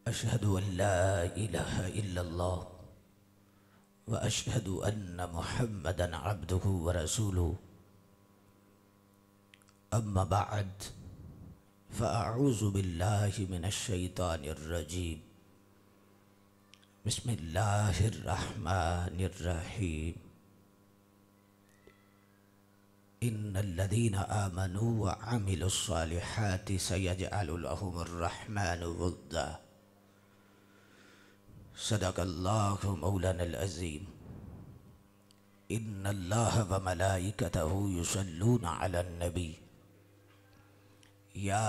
अशहदु अल्ला इलाहा इल्लल्लाह व अशहदु अन्न मुहम्मदन अब्दुहु व रसूलुहु अम्मा बअद फ़अऊज़ु बिल्लाहि मिनश शैतानिर रजीम बिस्मिल्लाहिर रहमानिर रहीम इन्नल्लज़ीना आमनू व अमिलुस्सालिहाति सयजअलु लहुमुर रहमानु वुद्दा सदक़ल्लाहु मौलानल अज़ीम इन्नल्लाहा व मलाइकतहु युसल्लूना अलन नबी या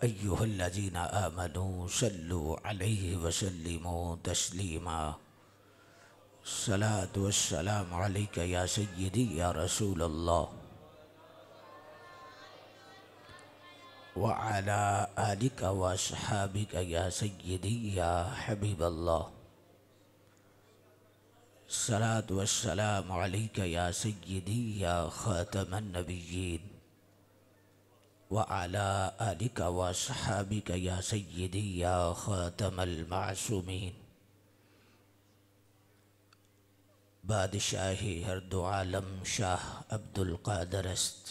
अय्युहल्लज़ीना आमनू सल्लु अलैहि व सल्लिमू तस्लीमा सलातु वस्सलामु अलैका या सय्यदी या रसूलल्लाह व अला आलिका व अस्हाबिका या सय्यदी या हबीबल्लाह सलातु वस्सलामु अलैका या सय्यदी या खातमन नबिय्यीन व अला आलिका व अस्हाबिका या सय्यदी या खातमल मासूमीन बादशाही हर दो आलम शाह अब्दुल कादर अस्त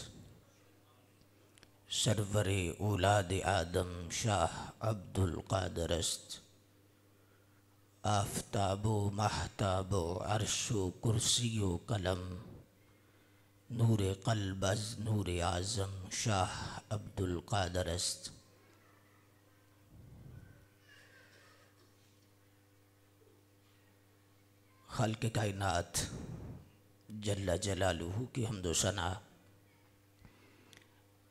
सरवरे औलाद आदम शाह अब्दुल कादर अस्त आफ़ताबो महताबो अर्शो कुर्सियो कलम नूर क़ल्बज़ नूर आज़म शाह अब्दुल कादर अस्त। खालिक़ कायनात जल्ला जलालुहु की हम्दो सना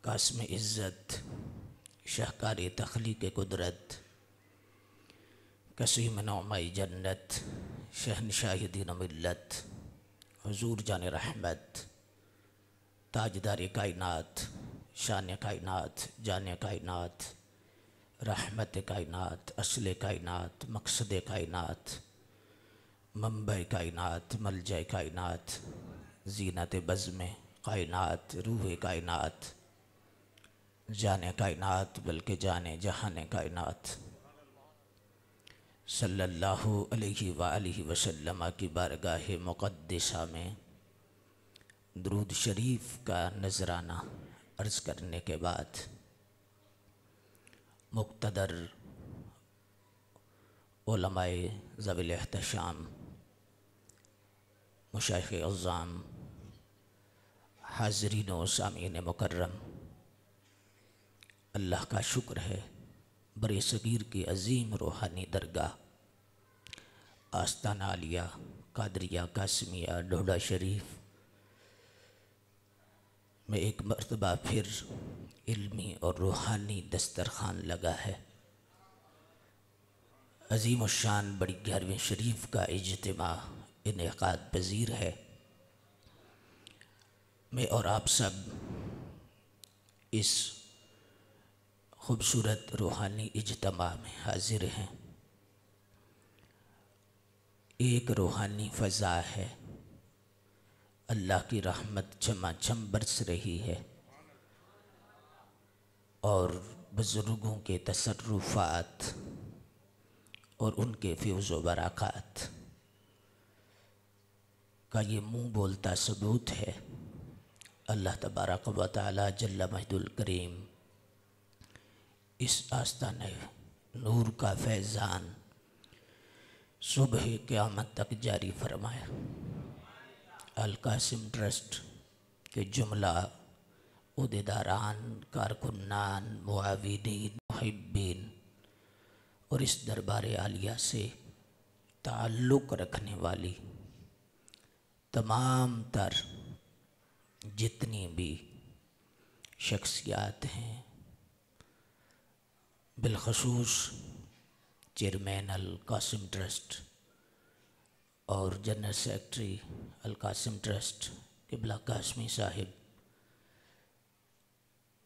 कास्म इज़्ज़त शाहकार तख़लीक़ कुदरत कसीम नौमाई जन्नत शहनशाह दीन मिल्लत हुज़ूर जान रहमत ताजदार कायनात शान कायनात जान कायनात रहमत कायनात असले कायनात मकसद कायनात मंबा कायनात मलजा कायनात जीनत बज़्म कायनात रूह कायनात जाने कायनात बल्कि जाने जहान कायनात सल्लल्लाहु अलैहि व आलिहि वसल्लम की बारगाह मुक़द्दसा में दुरूद शरीफ का नजराना अर्ज़ करने के बाद मुक़्तदर उलमाए ज़वील एहतशाम मुशाइख़ अज़्ज़ाम हाज़रीन व सामीन मुकर्रम, अल्लाह का शुक्र है बरे सगीर की अज़ीम रूहानी दरगाह आस्ताना आलिया कादरिया कासमिया डोडा शरीफ में एक मर्तबा फिर इल्मी और रूहानी दस्तरखान लगा है। अज़ीम शान बड़ी 11वीं शरीफ का इज्तिमा इनेकाद पज़ीर है। मैं और आप सब इस खूबसूरत रूहानी इज्तिमा में हाजिर हैं। एक रूहानी फ़ज़ा है, अल्लाह की रहमत झमाझम बरस रही है और बुज़ुर्गों के तसर्रुफ़ात और उनके फ़ैज़ व बरक़ात का ये मुँह बोलता सबूत है। अल्लाह तबारक व तआला जल्ल मजदुल करीम इस आस्ताने नूर का फैज़ान सुबह क़यामत तक जारी फरमाया। अल कासिम ट्रस्ट के जुमला उहदेदारान, कारकुनान, मुआविनीन, मुहिब्बीन और इस दरबार आलिया से ताल्लुक़ रखने वाली तमाम तर जितनी भी शख्सियात हैं, बिलखसूस चेयरमैन अल कासिम ट्रस्ट और जनरल सेक्रेटरी अल कासिम ट्रस्ट क़िबला कासमी साहिब,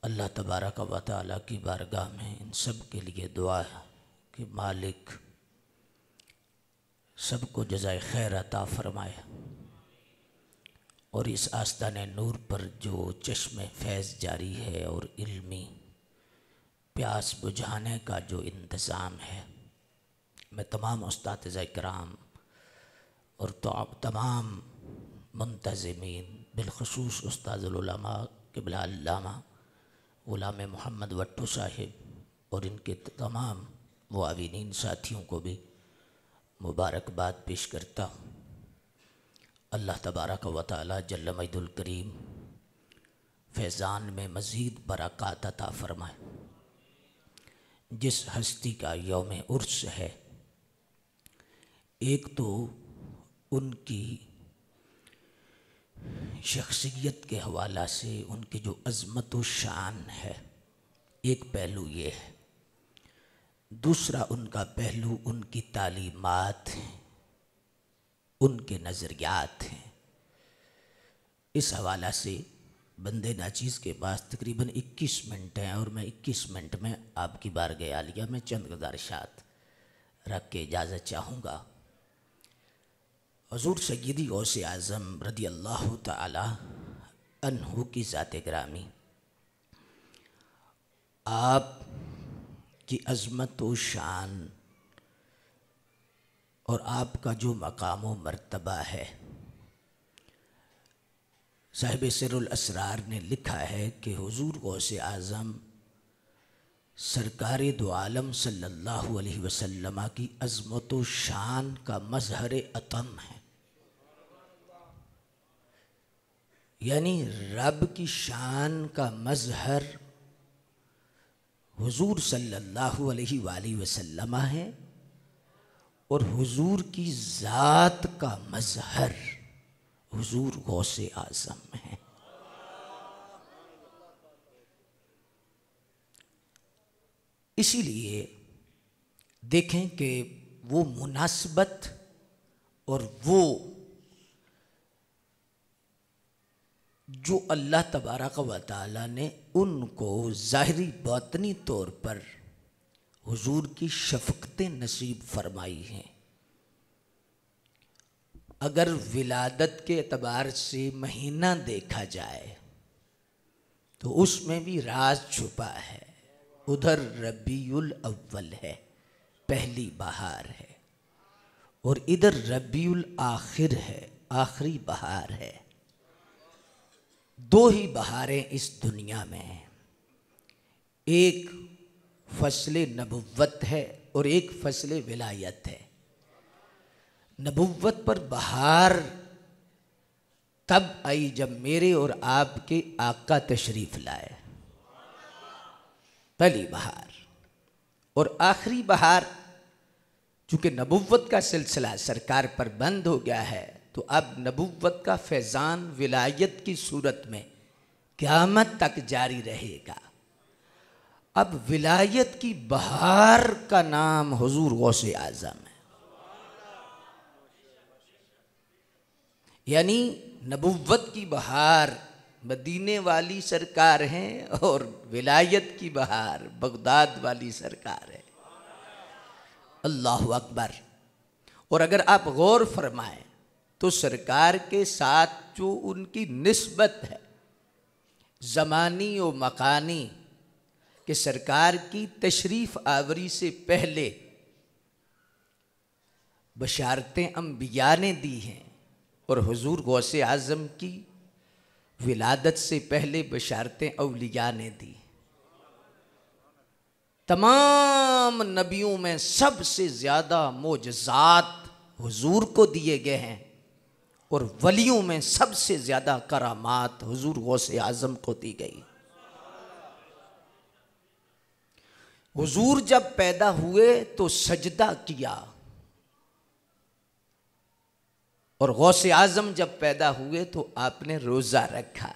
अल्लाह तबारक व तआला की बारगाह में इन सब के लिए दुआ है कि मालिक सबको जज़ाए खैर अता फ़रमाए और इस आस्ताने नूर पर जो चश्मे फैज़ जारी है और इल्मी प्यास बुझाने का जो इंतज़ाम है मैं तमाम उस्ताद इकराम और तो तमाम मुंतज़िमीन बिलखुसूस उस्तादुल उलमा क़िबला अल्लामा ग़ुलाम मोहम्मद भट्टो साहिब और इनके तमाम मुआविनीन साथियों को भी मुबारकबाद पेश करता हूँ। अल्लाह तबारक व तआला जल्ल मजदुल करीम फैज़ान में मज़ीद बरक़ात अता फ़रमाए। जिस हस्ती का यौम उर्स है, एक तो उनकी शख्सियत के हवाला से उनकी जो अज़मत व शान है, एक पहलू ये है। दूसरा उनका पहलू उनकी तालीमात हैं, उनके नज़रियात हैं। इस हवाला से बंदे नाचीज़ के पास तकरीबन 21 मिनट हैं और मैं 21 मिनट में आपकी बारगाह आलिया में चंद गुज़ारिशात रख के इजाज़त चाहूँगा। हुज़ूर सय्यदी गौसे आज़म रज़ी अल्लाह तआला अन्हु की ज़ात ग्रामी, आप की अज़मत व शान और आपका जो मकाम व मर्तबा है, साहिब सिरुल असरार ने लिखा है कि हुज़ूर गौसे आज़म सरकार दो आलम सल्लल्लाहु अलैहि वसल्लम की अज़मत व शान का मज़हर अतम है। यानी रब की शान का मज़हर हुज़ूर सल्लल्लाहु अलैहि वसल्लम है और हुज़ूर की ज़ात का मज़हर हुज़ूर गौसे आज़म है। इसीलिए देखें कि वो मुनासबत और वो जो अल्लाह तबारक व तआला ने उनको ज़ाहिरी बातनी तौर पर हुज़ूर की शफ़क़तें नसीब फरमाई हैं। अगर विलादत के एतबार से महीना देखा जाए तो उसमें भी राज छुपा है। उधर रबीउल अव्वल है, पहली बहार है, और इधर रबीउल आखिर है, आखिरी बहार है। दो ही बहारें इस दुनिया में हैं, एक फसले नबुव्वत है और एक फसले विलायत है। नबुव्वत पर बहार तब आई जब मेरे और आपके आका तशरीफ़ लाए, पहली बहार। और आखिरी बहार, चूँकि नबुव्वत का सिलसिला सरकार पर बंद हो गया है, तो अब नबुव्वत का फैज़ान विलायत की सूरत में क़यामत तक जारी रहेगा। अब विलायत की बहार का नाम हुज़ूर गौसे आज़म है। यानी नबुव्वत की बहार मदीने वाली सरकार हैं और विलायत की बहार बगदाद वाली सरकार है। अल्लाहु अकबर। और अगर आप गौर फरमाएं तो सरकार के साथ जो उनकी निस्बत है ज़मानी व मकानी, कि सरकार की तशरीफ़ आवरी से पहले बशारतें अंबिया ने दी हैं और हुज़ूर गौसे आज़म की विलादत से पहले बशारतें औलिया ने दी। तमाम नबियों में सबसे ज़्यादा मोजज़ात हुज़ूर को दिए गए हैं और वलियों में सबसे ज़्यादा करामात हुज़ूर गौसे आज़म को दी गई। हुज़ूर जब पैदा हुए तो सजदा किया और गौसे आज़म जब पैदा हुए तो आपने रोज़ा रखा।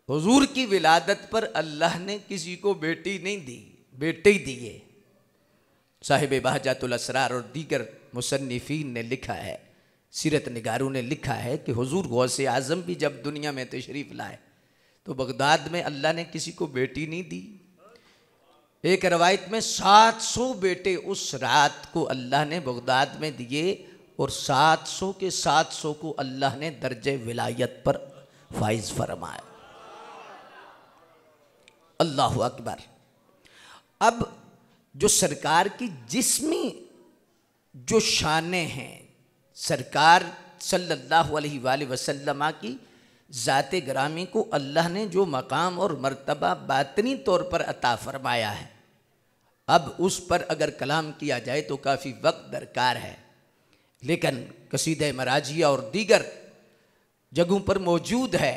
हुज़ूर की विलादत पर अल्लाह ने किसी को बेटी नहीं दी, बेटे ही दिए। साहिब बहजतुल असरार और दीगर मुसन्निफीन ने लिखा है, सीरत निगारों ने लिखा है कि हुज़ूर गौसे आज़म भी जब दुनिया में तशरीफ़ लाए तो बगदाद में अल्लाह ने किसी को बेटी नहीं दी। एक रवायत में 700 बेटे उस रात को अल्लाह ने बगदाद में दिए और 700 के 700 को अल्लाह ने दर्जे विलायत पर फाइज फरमाया। अल्लाहु अकबर। अब जो सरकार की जिस्मी जो शानें हैं, सरकार सल्लल्लाहु अलैहि वसल्लम की ज़ात ग्रामी को अल्लाह ने जो मकाम और मर्तबा बातनी तौर पर अता फरमाया है, अब उस पर अगर कलाम किया जाए तो काफ़ी वक्त दरकार है। लेकिन कसीदे मराजिया और दीगर जगहों पर मौजूद है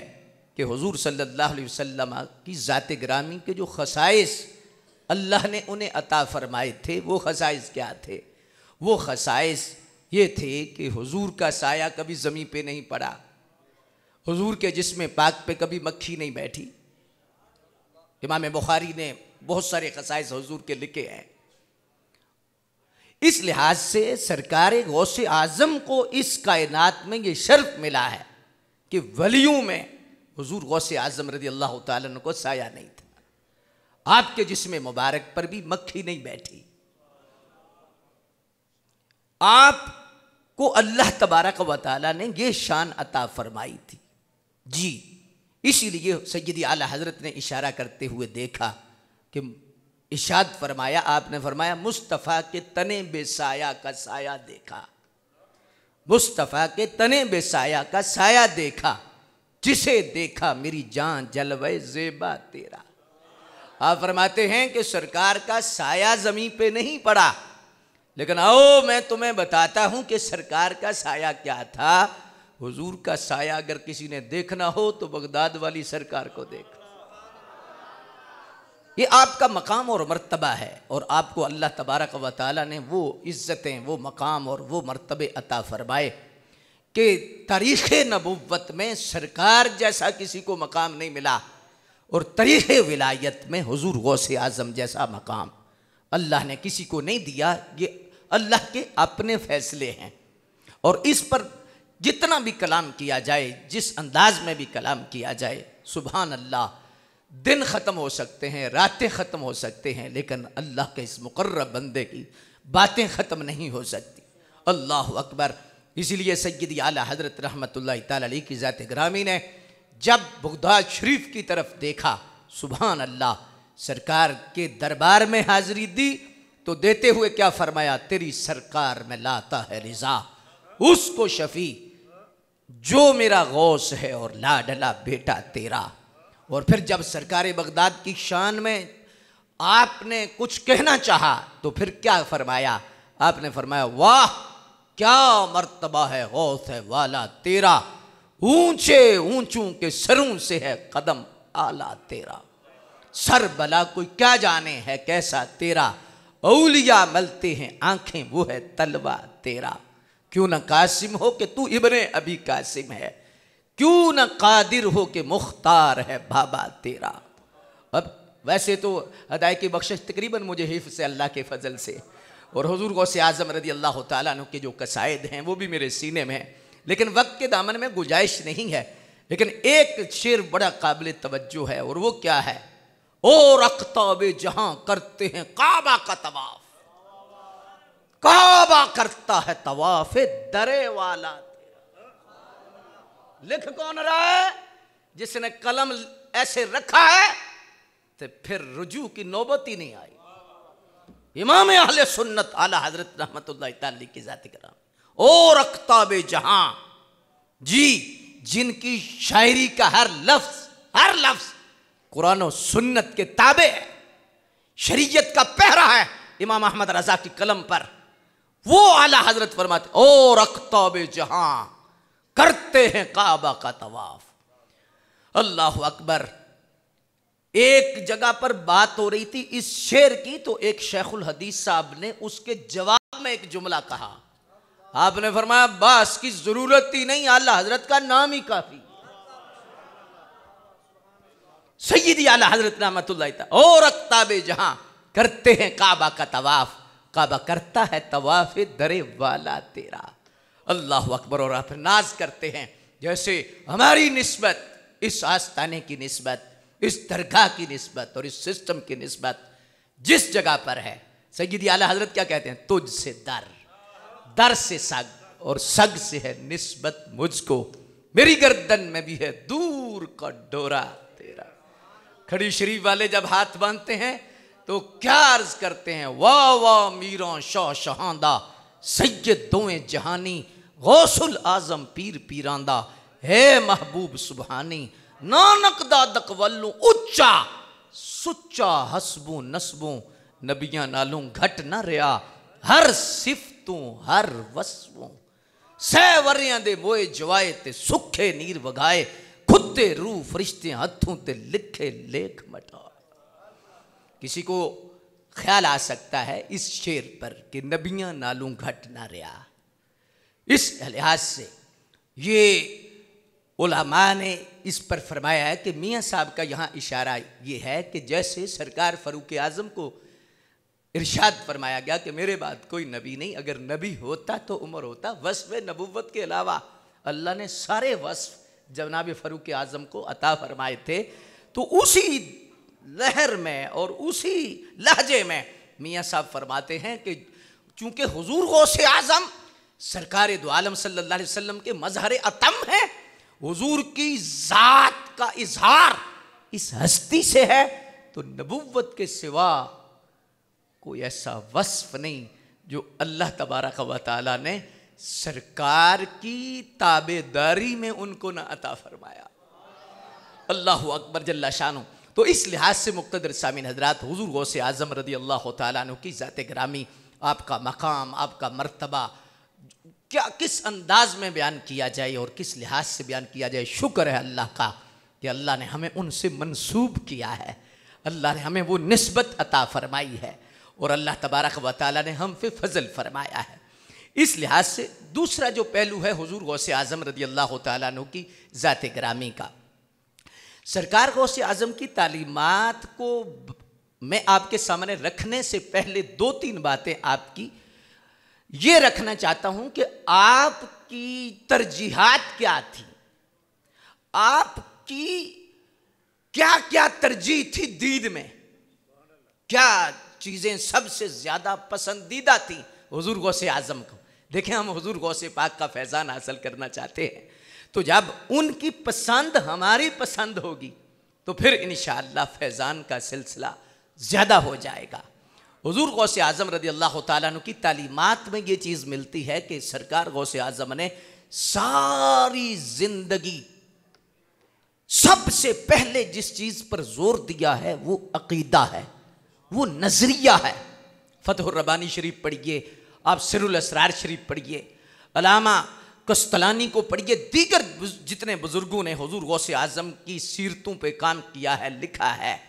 कि हुजूर सल्लल्लाहु अलैहि वसल्लम की ज़ात ग्रामी के जो खसाइस अल्लाह ने उन्हें अता फरमाए थे, वो खसाइस क्या थे? वो खसाइस ये थे कि हुजूर का साया कभी ज़मीन पे नहीं पड़ा, हुजूर के जिस्म पाक पे कभी मक्खी नहीं बैठी। इमाम बुखारी ने बहुत सारे खसाइस हुजूर के लिखे हैं। इस लिहाज से सरकार गौसे आजम को इस कायनात में ये शर्फ मिला है कि वलियों में हुजूर गौसे आजम रज़ी अल्लाह तआला अन्हु को साया नहीं था। आपके जिस्म मुबारक पर भी मक्खी नहीं बैठी। आपको अल्लाह तबारक व तआला ने ये शान अता फरमाई थी जी। इसीलिए सय्यदी आला हजरत ने इशारा करते हुए देखा कि इशाद फरमाया, आपने फरमाया मुस्तफ़ा के तने बेसाया का साया देखा, मुस्तफ़ा के तने बेसाया का साया देखा, जिसे देखा मेरी जान जलवे ज़ेबा तेरा। आप फरमाते हैं कि सरकार का साया ज़मीन पे नहीं पड़ा, लेकिन आओ मैं तुम्हें बताता हूं कि सरकार का साया क्या था। हुजूर का साया अगर किसी ने देखना हो तो बगदाद वाली सरकार को देख। ये आपका मकाम और मर्तबा है, और आपको अल्लाह तबारक व तआला ने वो इज़्ज़तें, वो मकाम और वो मर्तबे अता फरमाए कि तारीख़ नबुव्वत में सरकार जैसा किसी को मकाम नहीं मिला, और तारीख़ विलायत में हुजूर गौसे आज़म जैसा मकाम अल्लाह ने किसी को नहीं दिया। ये अल्लाह के अपने फैसले हैं, और इस पर जितना भी कलाम किया जाए, जिस अंदाज में भी कलाम किया जाए, सुभान अल्लाह, दिन ख़त्म हो सकते हैं, रातें ख़त्म हो सकते हैं, लेकिन अल्लाह के इस मुकर्रब बंदे की बातें ख़त्म नहीं हो सकती। अल्लाह अकबर। इसीलिए सय्यदी आला हज़रत रहमतुल्लाहि तआला अलैह की ज़ात ग्रामी ने जब बगदाद शरीफ की तरफ देखा, सुभान अल्लाह, सरकार के दरबार में हाज़िरी दी तो देते हुए क्या फरमाया, तेरी सरकार में लाता है रिज़ा उसको शफ़ी जो मेरा गौस है और लाडला बेटा तेरा। और फिर जब सरकार बगदाद की शान में आपने कुछ कहना चाहा तो फिर क्या फरमाया, आपने फरमाया वाह क्या मर्तबा है गौस है वाला तेरा, ऊंचे ऊंचों के सरों से है कदम आला तेरा, सर बला कोई क्या जाने है कैसा तेरा, औलिया मलते हैं आंखें वो है तलवा तेरा। क्यों न कासिम हो कि तू इब्ने अभी कासिम है, क्यों न कादिर हो कि मुख्तार है बाबा तेरा। अब वैसे तो अदाय की बख्शिश तकरीबन मुझे हिफ्ज़ से अल्लाह के फजल से, और हुजूर गौसे आज़म रज़ी अल्लाह तआला अन्हु के जो कसायद हैं वो भी मेरे सीने में है, लेकिन वक्त के दामन में गुंजाइश नहीं है। लेकिन एक शेर बड़ा काबिल तवज्जो है, और वो क्या है, और अख्ताबे जहां करते हैं काबा का तवाफ, काबा करता है तवाफ दरे वाला। लिख कौन रहा है, जिसने कलम ऐसे रखा है तो फिर रुजू की नौबत ही नहीं आई। इमाम अहले सुन्नत आला हजरत रहमतुल्लाहि तआला अलैह की ज़ात कराम, और अख्ताबे जहां जी, जिनकी शायरी का हर लफ्ज कुरान और सुन्नत के ताबे है, शरीयत का पहरा है इमाम अहमद रजा की कलम पर, वो आला हजरत फरमाते और अख्ताबे जहां करते हैं काबा का तवाफ। अल्लाह अकबर। एक जगह पर बात हो रही थी इस शेर की, तो एक शेखुल हदीस साहब ने उसके जवाब में एक जुमला कहा, आपने फरमाया बस की जरूरत ही नहीं, आला हजरत का नाम ही काफी। सय्यदी आला हजरत रहमतुल्लाहि तआला और अख्ताबे जहां करते हैं काबा का तवाफ, काबा करता है तवाफ दरे वाला तेरा। अल्लाह अकबर। और आप नाज करते हैं जैसे हमारी निस्बत इस आस्ताने की निस्बत, इस दरगाह की निस्बत और इस सिस्टम की निस्बत जिस जगह पर है, सय्यदी आला हजरत क्या कहते हैं, तुझ से दर, दर से सग और सग से है निस्बत मुझको, मेरी गर्दन में भी है दूर का डोरा तेरा। खड़ी शरीफ वाले जब हाथ बांधते हैं तो क्या अर्ज करते हैं, वाह वाह मीरा शाह शहांदा सैयद दोए जहानी गौसुल आजम पीर पीरांदा है महबूब सुबहानी नानक दा दकवल्लू उच्चा सुच्चा हसबू नसबू नबियां नालों घट न रहा हर सिफतों हर वसवों सह वरियां दे मोए जवाए ते सुखे नीर वगाए खुदे रूह फरिश्ते हथों ते लिखे लेख मटा। किसी को ख्याल आ सकता है इस शेर पर कि नबियां नालों घट ना रहा। इस लिहाज से ये उलमा ने इस पर फरमाया है कि मियाँ साहब का यहाँ इशारा ये है कि जैसे सरकार फ़ारूक आज़म को इरशाद फरमाया गया कि मेरे बाद कोई नबी नहीं, अगर नबी होता तो उमर होता। वस्फ़ नबुव्वत के अलावा अल्लाह ने सारे वस्फ़ जनाब फ़ारूक आज़म को अता फरमाए थे। तो उसी लहर में और उसी लहजे में मियाँ साहब फरमाते हैं कि चूँकि हुजूर गौसे आज़म सरकार दो आलम सल्लल्लाहु अलैहि वसल्लम के मज़हर अतम है, हुजूर की ज़ात का इजहार इस हस्ती से है, तो नबुव्वत के सिवा कोई ऐसा वस्फ नहीं जो अल्लाह तबारक व तआला ने सरकार की ताबेदारी में उनको न अता फरमाया। अल्लाहु अकबर जल्ला शानु। तो इस लिहाज से मुक़्तदर सामीन हज़रात, हुजूर गौसे आज़म रदी अल्लाह तआला अन्हु की ज़ात ग्रामी, आपका मकाम, आपका मर्तबा क्या किस अंदाज में बयान किया जाए और किस लिहाज से बयान किया जाए। शुक्र है अल्लाह का कि अल्लाह ने हमें उनसे मंसूब किया है, अल्लाह ने हमें वो निस्बत अता फरमाई है और अल्लाह तबारक व तआला ने हम पे फजल फरमाया है। इस लिहाज से दूसरा जो पहलू है हुजूर गौसे आज़म रदी अल्लाह तआला अन्हु की ज़ात ग्रामी का, सरकार गौसे आज़म की तालीमात को मैं आपके सामने रखने से पहले दो तीन बातें आपकी ये रखना चाहता हूं कि आपकी तरजीहात क्या थी, आपकी क्या क्या तरजीह थी दीन में, क्या चीज़ें सबसे ज़्यादा पसंदीदा थी हुजूर गौसे आज़म को। देखें, हम हुजूर गौसे पाक का फैज़ान हासिल करना चाहते हैं, तो जब उनकी पसंद हमारी पसंद होगी तो फिर इंशाअल्लाह फैज़ान का सिलसिला ज़्यादा हो जाएगा। हुजूर गौसे आज़म रदी अल्लाह तआला अन्हु की तालीमात में ये चीज़ मिलती है कि सरकार गौसे आज़म ने सारी ज़िंदगी सबसे पहले जिस चीज़ पर जोर दिया है वो अकीदा है, वो नज़रिया है। फतहुर रब्बानी शरीफ पढ़िए, आप सिरुल असरार शरीफ पढ़िए, अलामा कस्तलानी को पढ़िए, दीगर जितने बुजुर्गों ने हुजूर गौसे आज़म की सीरतों पे काम किया है, लिखा है,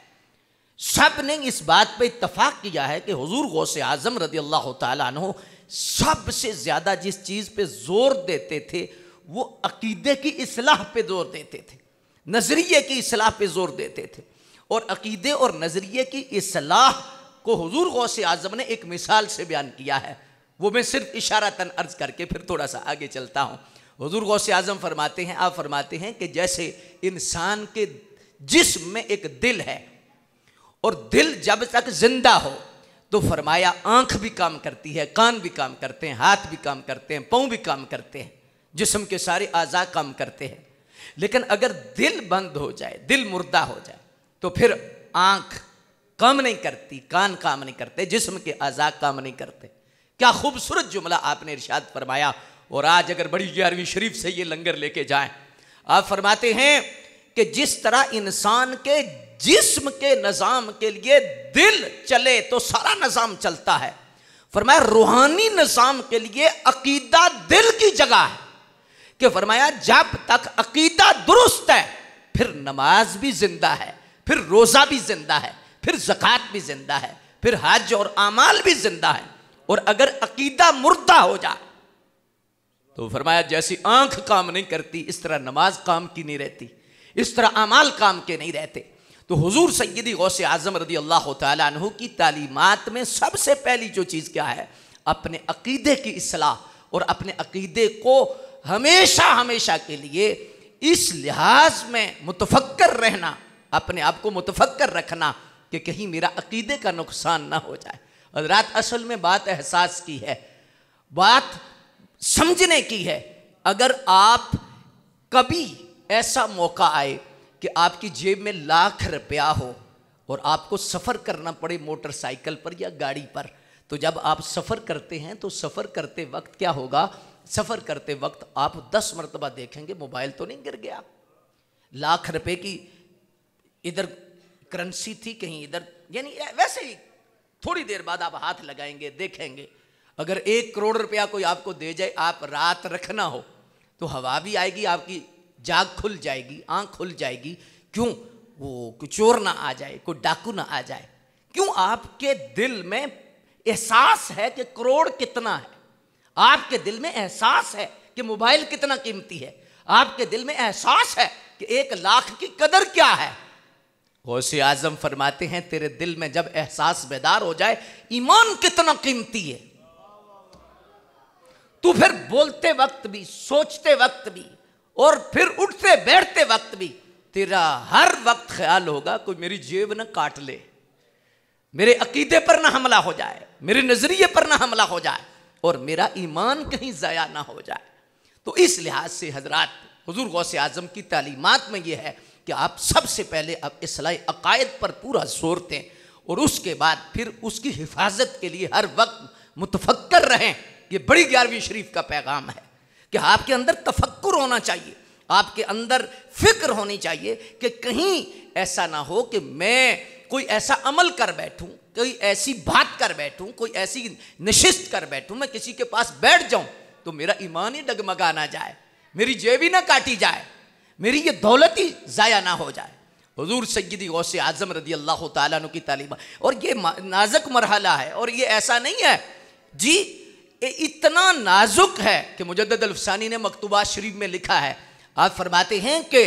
सब ने इस बात पे इत्तफाक किया है कि हुजूर गौसे आज़म रदी अल्लाह तआला अन्हु सबसे ज़्यादा जिस चीज़ पे जोर देते थे वो अकीदे की इस्लाह पे जोर देते थे, नज़रिए की इस्लाह पे जोर देते थे। और अकीदे और नज़रिए की इस्लाह को हुजूर गौसे आज़म ने एक मिसाल से बयान किया है, वो मैं सिर्फ इशारतन अर्ज करके फिर थोड़ा सा आगे चलता हूँ। हुजूर गौसे आज़म फरमाते हैं, आप फरमाते हैं कि जैसे इंसान के जिस्म में एक दिल है और दिल जब तक जिंदा हो तो फरमाया आंख भी काम करती है, कान भी काम करते हैं, हाथ भी काम करते हैं, पाँव भी काम करते हैं, जिस्म के सारे आज़ा काम करते हैं। लेकिन अगर दिल बंद हो जाए, दिल मुर्दा हो जाए, तो फिर आंख काम नहीं करती, कान काम नहीं करते, जिस्म के आज़ा काम नहीं करते। क्या खूबसूरत जुमला आपने इरशाद फरमाया। और आज अगर बड़ी 11वीं शरीफ से ये लंगर लेके जाएं, आप फरमाते हैं कि जिस तरह इंसान के जिस्म के निज़ाम के लिए दिल चले तो सारा निज़ाम चलता है, फरमाया रूहानी निज़ाम के लिए अकीदा दिल की जगह है। कि फरमाया जब तक अकीदा दुरुस्त है फिर नमाज भी जिंदा है, फिर रोज़ा भी जिंदा है, फिर ज़कात भी जिंदा है, फिर हज और आमाल भी जिंदा है। और अगर अकीदा मुर्दा हो जाए तो फरमाया जैसी आंख काम नहीं करती इस तरह नमाज काम की नहीं रहती, इस तरह आमाल काम के नहीं रहते। तो हुजूर सय्यदी गौसे आज़म रदी अल्लाह तआला अन्हु की तालीमात में सबसे पहली जो चीज़ क्या है, अपने अकीदे की इस्लाह और अपने अकीदे को हमेशा हमेशा के लिए इस लिहाज में मुतफक्कर रहना, अपने आप को मुतफक्कर रखना कि कहीं मेरा अकीदे का नुकसान ना हो जाए। हज़रात, असल में बात एहसास की है, बात समझने की है। अगर आप कभी ऐसा मौका आए कि आपकी जेब में लाख रुपया हो और आपको सफ़र करना पड़े मोटरसाइकिल पर या गाड़ी पर, तो जब आप सफ़र करते हैं तो सफ़र करते वक्त क्या होगा, सफ़र करते वक्त आप 10 मरतबा देखेंगे मोबाइल तो नहीं गिर गया, लाख रुपए की इधर करेंसी थी कहीं इधर, यानी वैसे ही थोड़ी देर बाद आप हाथ लगाएंगे देखेंगे। अगर 1 करोड़ रुपया कोई आपको दे जाए, आप रात रखना हो तो हवा भी आएगी, आपकी जाग खुल जाएगी, आंख खुल जाएगी। क्यों? वो कोई चोर ना आ जाए, कोई डाकू ना आ जाए। क्यों? आपके दिल में एहसास है कि करोड़ कितना है, आपके दिल में एहसास है कि मोबाइल कितना कीमती है, आपके दिल में एहसास है कि 1 लाख की कदर क्या है। गौसे आजम फरमाते हैं तेरे दिल में जब एहसास बेदार हो जाए ईमान कितना कीमती है, तू फिर बोलते वक्त भी, सोचते वक्त भी और फिर उठते बैठते वक्त भी तेरा हर वक्त ख्याल होगा कोई मेरी जेब न काट ले, मेरे अकीदे पर ना हमला हो जाए, मेरे नजरिए पर ना हमला हो जाए और मेरा ईमान कहीं ज़ाया ना हो जाए। तो इस लिहाज से हजरात, हुजूर गौसे आजम की तालीमात में यह है कि आप सबसे पहले अब इस्लाही अकायद पर पूरा जोर दें और उसके बाद फिर उसकी हिफाजत के लिए हर वक्त मुतफक्कर रहें। ये बड़ी 11वीं शरीफ का पैगाम है कि आपके अंदर तफक्कुर होना चाहिए, आपके अंदर फिक्र होनी चाहिए कि कहीं ऐसा ना हो कि मैं कोई ऐसा अमल कर बैठूं, कोई ऐसी बात कर बैठूं, कोई ऐसी नशिस्त कर बैठूं, मैं किसी के पास बैठ जाऊं तो मेरा ईमान ही डगमगा ना जाए, मेरी जेब ही ना काटी जाए, मेरी ये दौलत ही ज़ाया ना हो जाए। हुजूर सय्यदी गौसे आज़म रज़ी अल्लाह तआला अन्हु की तालीम, और ये नाजुक मरहला है और ये ऐसा नहीं है जी, ये इतना नाजुक है कि मुजद्दिद अल-अफ़सानी ने मकतूबात शरीफ में लिखा है। आप फरमाते हैं कि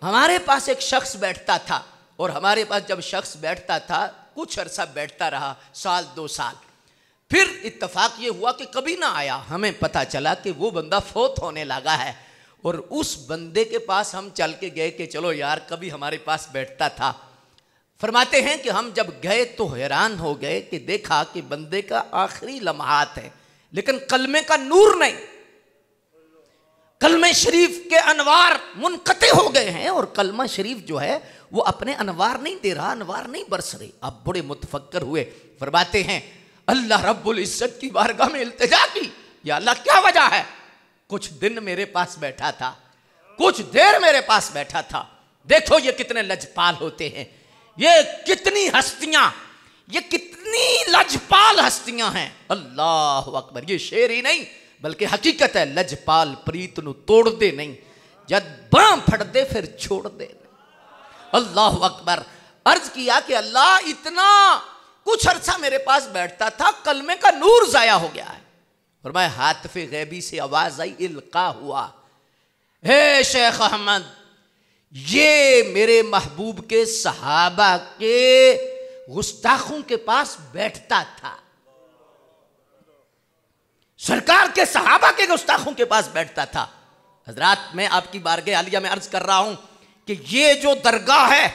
हमारे पास एक शख्स बैठता था और हमारे पास जब शख्स बैठता था कुछ अरसा बैठता रहा, 1-2 साल, फिर इत्तफाक ये हुआ कि कभी ना आया। हमें पता चला कि वो बंदा फौत होने लगा है और उस बंदे के पास हम चल के गए कि चलो यार कभी हमारे पास बैठता था। फरमाते हैं कि हम जब गए तो हैरान हो गए कि देखा कि बंदे का आखिरी लम्हात है लेकिन कलमे का नूर नहीं, कलमे शरीफ के अनवार मुनक़ते हो गए हैं और कलमा शरीफ जो है वो अपने अनवार नहीं दे रहा, अनवार नहीं बरस रही। अब बड़े मुतफक्कर हुए, फरमाते हैं अल्लाह रब्बुल इज्जत की बारगाह में इल्तिजा की, या अल्लाह क्या वजह है? कुछ दिन मेरे पास बैठा था, कुछ देर मेरे पास बैठा था, देखो ये कितने लजपाल होते हैं, ये कितनी हस्तियां, ये कितनी लजपाल हस्तियां हैं। अल्लाह अकबर, ये शेर ही नहीं बल्कि हकीकत है। लजपाल प्रीत नु तोड़ दे नहीं, जब बां फड़ दे फिर छोड़ दे। अल्लाह अकबर। अर्ज किया कि अल्लाह इतना कुछ अरसा मेरे पास बैठता था, कलमे का नूर जाया हो गया है। और मैं हातफे गैबी से आवाज आई, इल्का हुआ, हे शेख अहमद, ये मेरे महबूब के सहाबा के गुस्ताखों के पास बैठता था, सरकार के सहाबा के गुस्ताखों के पास बैठता था। हजरात, मैं आपकी बारगाह आलिया में अर्ज कर रहा हूं कि ये जो दरगाह है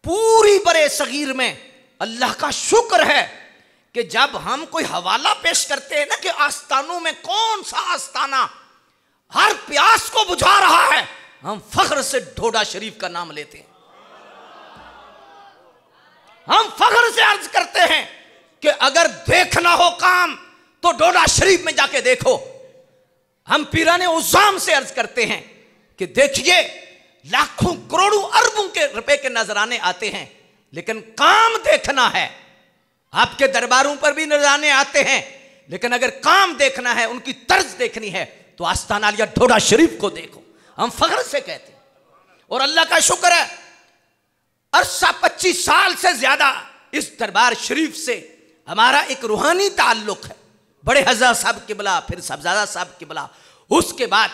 पूरी बरे सगीर में अल्लाह का शुक्र है कि जब हम कोई हवाला पेश करते हैं ना कि आस्थानों में कौन सा आस्थाना हर प्यास को बुझा रहा है, हम फख्र से ढोडा शरीफ का नाम लेते हैं। हम फख्र से अर्ज करते हैं कि अगर देखना हो काम तो ढोडा शरीफ में जाके देखो। हम पीराने उज़्ज़ाम से अर्ज करते हैं कि देखिए लाखों करोड़ों अरबों के रुपए के नजराने आते हैं, लेकिन काम देखना है। आपके दरबारों पर भी नजराने आते हैं, लेकिन अगर काम देखना है, उनकी तर्ज देखनी है तो आस्थाना आलिया ढोडा शरीफ को देखो। हम फख्र से कहते हैं। और अल्लाह का शुक्र है अरसा 25 साल से ज्यादा इस दरबार शरीफ से हमारा एक रूहानी ताल्लुक है। बड़े हज़रत साहब किबला, फिर साहबजादा साहब किबला, उसके बाद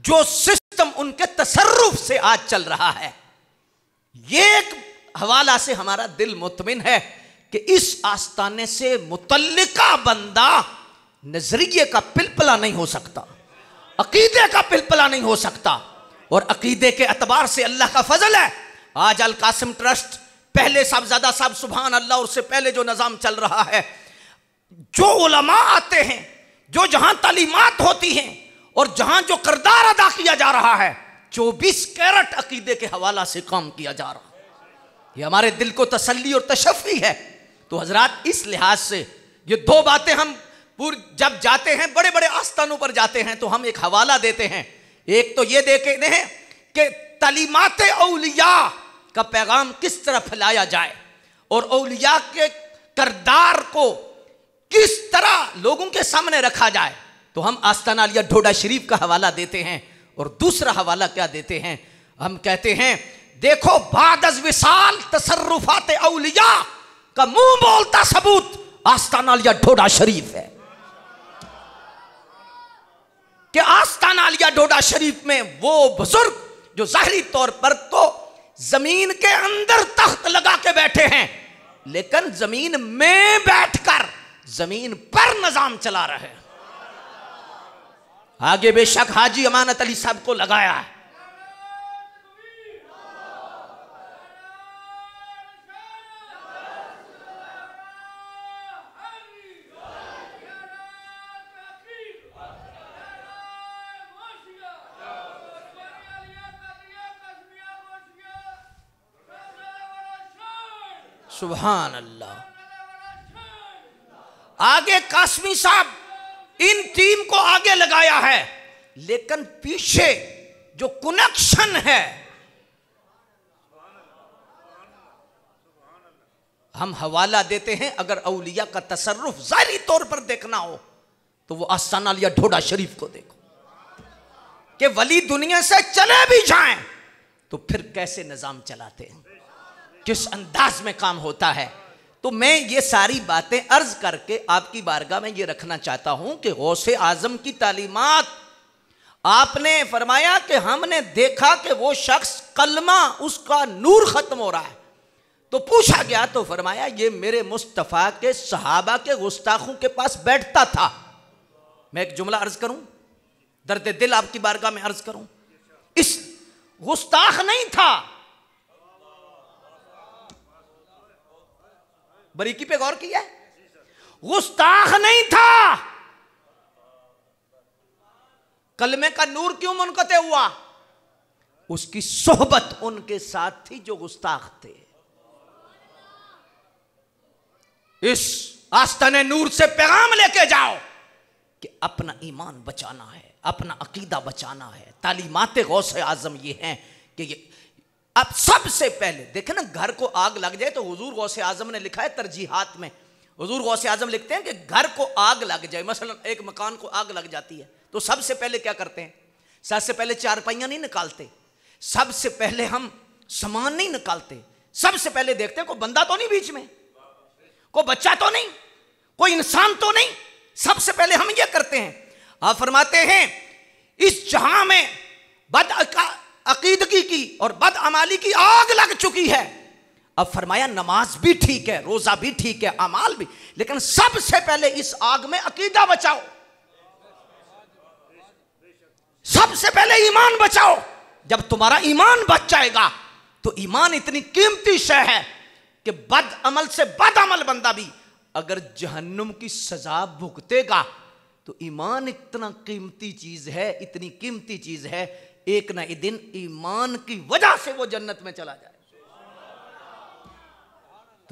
जो सिस्टम उनके तसर्रुफ से आज चल रहा है, ये एक हवाला से हमारा दिल मुतमिन है कि इस आस्थाने से मुतल्लिका बंदा नजरिए का पिलपला नहीं हो सकता, अकीदे का पिलपला नहीं हो सकता। और अकीदे के एतबार से अल्लाह का फजल है, आज अल कासिम ट्रस्ट, पहले साहबजादा साहब सुभान अल्लाह, और उससे पहले जो निज़ाम चल रहा है, जो उलमा आते हैं, जो जहां तालीमात होती हैं और जहां जो किरदार अदा किया जा रहा है, 24 कैरेट अकीदे के हवाला से काम किया जा रहा है। ये हमारे दिल को तसल्ली और तशफ़ी है। तो हजरात, इस लिहाज से ये दो बातें हम जब जाते हैं, बड़े बड़े आस्थानों पर जाते हैं, तो हम एक हवाला देते हैं। एक तो ये देते हैं कि तालीमात औलिया का पैगाम किस तरह फैलाया जाए और औलिया के किरदार को किस तरह लोगों के सामने रखा जाए। तो हम आस्ताना अलिया ढोडा शरीफ का हवाला देते हैं। और दूसरा हवाला क्या देते हैं, हम कहते हैं देखो बाद अज़ विसाल तसर्रुफात औलिया का मुंह बोलता सबूत आस्ताना अलिया ढोडा शरीफ है। कि आस्ताना अलिया ढोडा शरीफ में वो बुजुर्ग जो जाहिरी तौर पर तो जमीन के अंदर तख्त लगा के बैठे हैं, लेकिन जमीन में बैठकर जमीन पर निजाम चला रहे हैं। आगे बेशक हाजी अमानत अली साहब को लगाया है। सुभान अल्लाह। आगे कासमी साहब इन टीम को आगे लगाया है, लेकिन पीछे जो कनेक्शन है, हम हवाला देते हैं। अगर औलिया का तसर्रुफ जाहिरी तौर पर देखना हो तो वो आस्ताना अलिया ढोडा शरीफ को देखो कि वली दुनिया से चले भी जाएं तो फिर कैसे निजाम चलाते हैं, किस अंदाज में काम होता है। तो मैं ये सारी बातें अर्ज करके आपकी बारगाह में ये रखना चाहता हूं कि गौसे आजम की तालीमात, आपने फरमाया कि हमने देखा कि वो शख्स कलमा उसका नूर खत्म हो रहा है। तो पूछा गया तो फरमाया ये मेरे मुस्तफ़ा के सहाबा के गुस्ताखों के पास बैठता था। मैं एक जुमला अर्ज करूं, दर्द दिल आपकी बारगाह में अर्ज करूं। इस गुस्ताख नहीं था, बरीकी पे गौर किया, गुस्ताख नहीं था। कलमे का नूर क्यों मुनक़ते हुआ? उसकी सोहबत उनके साथ थी जो गुस्ताख थे। इस आस्ताने नूर से पैगाम लेके जाओ कि अपना ईमान बचाना है, अपना अकीदा बचाना है। तालीमाते गौसे आजम ये हैं कि ये अब सबसे पहले देखें ना, घर को आग लग जाए तो हुजूर गौसे आजम ने लिखा है तरजीहात में, हुजूर गौसे आजम लिखते हैं कि घर को आग लग जाए, मसलन एक मकान को आग लग जाती है तो सबसे पहले क्या करते हैं? सबसे पहले चारपाइयां नहीं निकालते, सबसे पहले हम सामान नहीं निकालते, सबसे पहले देखते हैं कोई बंदा तो नहीं बीच में, कोई बच्चा तो नहीं, कोई इंसान तो नहीं। सबसे पहले हम ये करते हैं। आप फरमाते हैं इस जहां में अकीदगी की और बदअमाली की आग लग चुकी है। अब फरमाया नमाज भी ठीक है, रोजा भी ठीक है, अमाल भी, लेकिन सबसे पहले इस आग में अकीदा बचाओ, सबसे पहले ईमान बचाओ। जब तुम्हारा ईमान बच जाएगा तो ईमान इतनी कीमती शय है कि बद अमल से बद अमल बंदा भी अगर जहन्नुम की सजा भुगतेगा तो ईमान इतना कीमती चीज है, इतनी कीमती चीज है, एक ना एक दिन ईमान की वजह से वो जन्नत में चला जाए।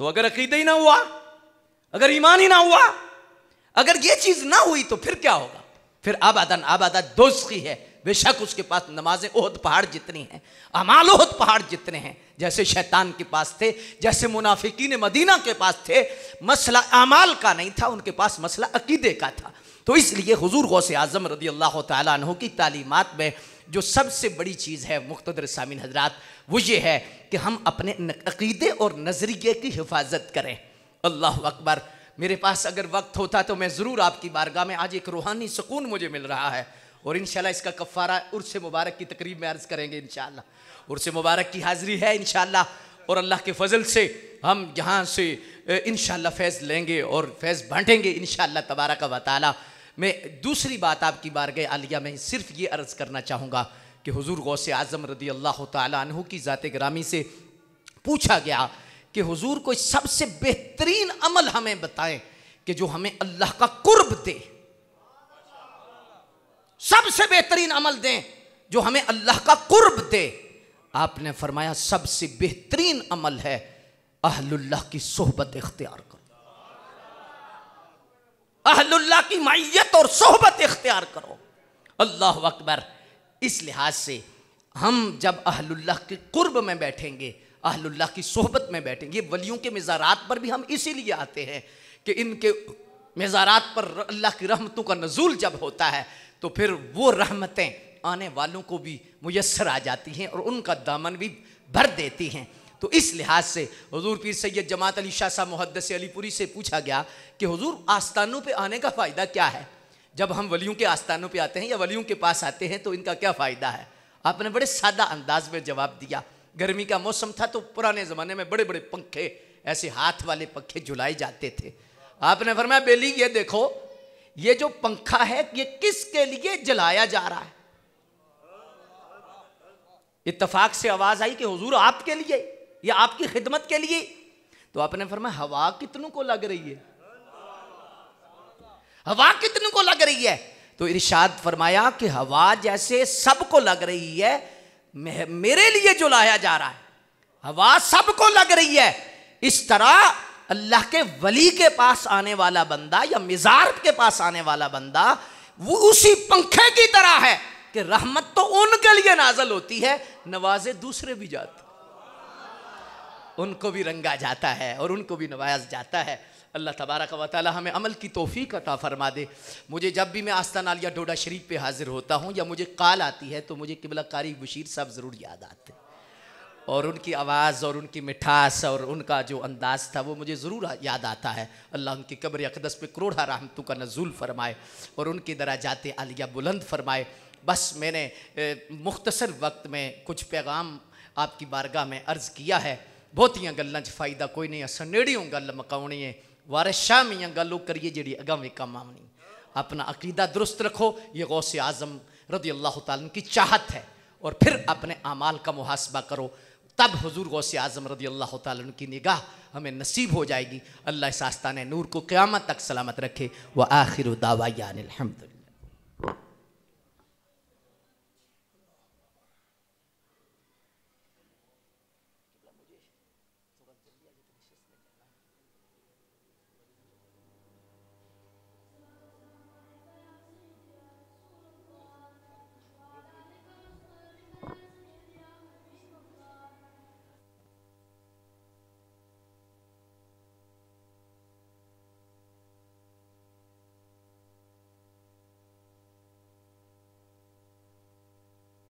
तो अगर अकीदा ही ना हुआ, अगर ईमान ही ना हुआ, अगर ये चीज ना हुई तो फिर क्या होगा? फिर आबादन आबादा दोस्ती है। बेशक उसके पास नमाजें ओहद पहाड़ जितनी हैं, अमाल ओहद पहाड़ जितने हैं, जैसे शैतान के पास थे, जैसे मुनाफिकीन मदीना के पास थे। मसला अमाल का नहीं था, उनके पास मसला अकीदे का था। तो इसलिए हुजूर गौसे आजम रदी अल्लाह तआला अन्हु की तालीमात में जो सबसे बड़ी चीज़ है मुक़्तदर सामीन हजरात, वो ये है कि हम अपने अकीदे और नज़रिए की हिफाजत करें। अल्लाह अकबर। मेरे पास अगर वक्त होता तो मैं ज़रूर आपकी बारगाह में, आज एक रूहानी सुकून मुझे मिल रहा है और इंशाल्लाह इसका कफ़ारा उर्स मुबारक की तकरीब में अर्ज़ करेंगे। इंशाल्लाह उर्स मुबारक की हाज़िरी है इंशाल्लाह, और अल्लाह के फजल से हम यहाँ से इंशाल्लाह फैज़ लेंगे और फैज़ बांटेंगे इंशाल्लाह तबारक व तआला। मैं दूसरी बात आपकी बारगाह आलिया में सिर्फ ये अर्ज़ करना चाहूँगा कि हुजूर गौसे आज़म रदी अल्लाह तआला अन्हु की ज़ात गिरामी से पूछा गया कि हुजूर कोई सबसे बेहतरीन अमल हमें बताएं कि जो हमें अल्लाह का कुर्ब दे, सबसे बेहतरीन अमल दें जो हमें अल्लाह का कुर्ब दे। आपने फरमाया सबसे बेहतरीन अमल है अहलुल्लाह की सोहबत इख्तियार करो, अहलुल्लाह की मैयत और सोहबत इख्तियार करो। अल्लाह अकबर। इस लिहाज से हम जब अहलुल्लाह के कुर्ब में बैठेंगे, अहलुल्लाह की सोहबत में बैठेंगे, वलियों के मज़ारात पर भी हम इसीलिए आते हैं कि इनके मज़ारात पर अल्लाह की रहमतों का नज़ूल जब होता है तो फिर वो रहमतें आने वालों को भी मुयस्सर आ जाती हैं और उनका दामन भी भर देती हैं। तो इस लिहाज से हुजूर पीर सैयद जमात अली शाह साहब मुहद्दिस अलीपुरी से पूछा गया कि हुजूर आस्थानों पे आने का फ़ायदा क्या है? जब हम वलियों के आस्थानों पे आते हैं या वलियों के पास आते हैं तो इनका क्या फ़ायदा है? आपने बड़े सादा अंदाज में जवाब दिया। गर्मी का मौसम था तो पुराने ज़माने में बड़े बड़े पंखे, ऐसे हाथ वाले पंखे झुलाए जाते थे। आपने फरमाया बेली ये देखो, ये जो पंखा है ये किसके लिए जलाया जा रहा है? इत्तफाक से आवाज आई कि हुजूर आपके लिए या आपकी खिदमत के लिए। तो आपने फरमाया हवा कितनों को लग रही है? हवा कितनों को लग रही है? तो इरशाद फरमाया कि हवा जैसे सबको लग रही है, मेरे लिए जो लाया जा रहा है हवा सबको लग रही है, इस तरह अल्लाह के वली के पास आने वाला बंदा या मिज़ार के पास आने वाला बंदा वो उसी पंखे की तरह है कि रहमत तो उनके लिए नाज़िल होती है, नवाजे दूसरे भी जाते, उनको भी रंगा जाता है और उनको भी नवाज जाता है। अल्लाह तबारक व तआला हमें अमल की तौफीक अता फरमा दे। मुझे जब भी मैं आस्ताना आलिया डोडा शरीफ पे हाजिर होता हूँ या मुझे कॉल आती है तो मुझे किबला कारी बशीर साहब ज़रूर याद आते, और उनकी आवाज़ और उनकी मिठास और उनका जो अंदाज़ था वो मुझे ज़रूर याद आता है। अल्लाह उनकी कब्र अक़दस पे करोड़ा रहमतों का नज़ूल फरमाए और उनकी दराजात आलिया बुलंद फरमाए। बस मैंने मुख्तसर वक्त में कुछ पैगाम आपकी बारगाह में अर्ज़ किया है। बहुतियां गल्लां च फ़ायदा कोई नहीं, असां नेड़ियों गल मकाउणी है, वारिस शामियां गल करिए जिहड़ी अगां वी कम आवनी। अपना अकीदा दुरुस्त रखो, ये गौसे आज़म रज़ी अल्लाह तआला की चाहत है, और फिर अपने आमाल का मुहासबा करो, तब हुजूर गौसे आज़म रज़ी अल्लाह तआला की निगाह हमें नसीब हो जाएगी। अल्लाह इस आस्ताने नूर को क़यामत तक सलामत रखे। व आखिरु दावायानिल हम्दुलिल्लाह।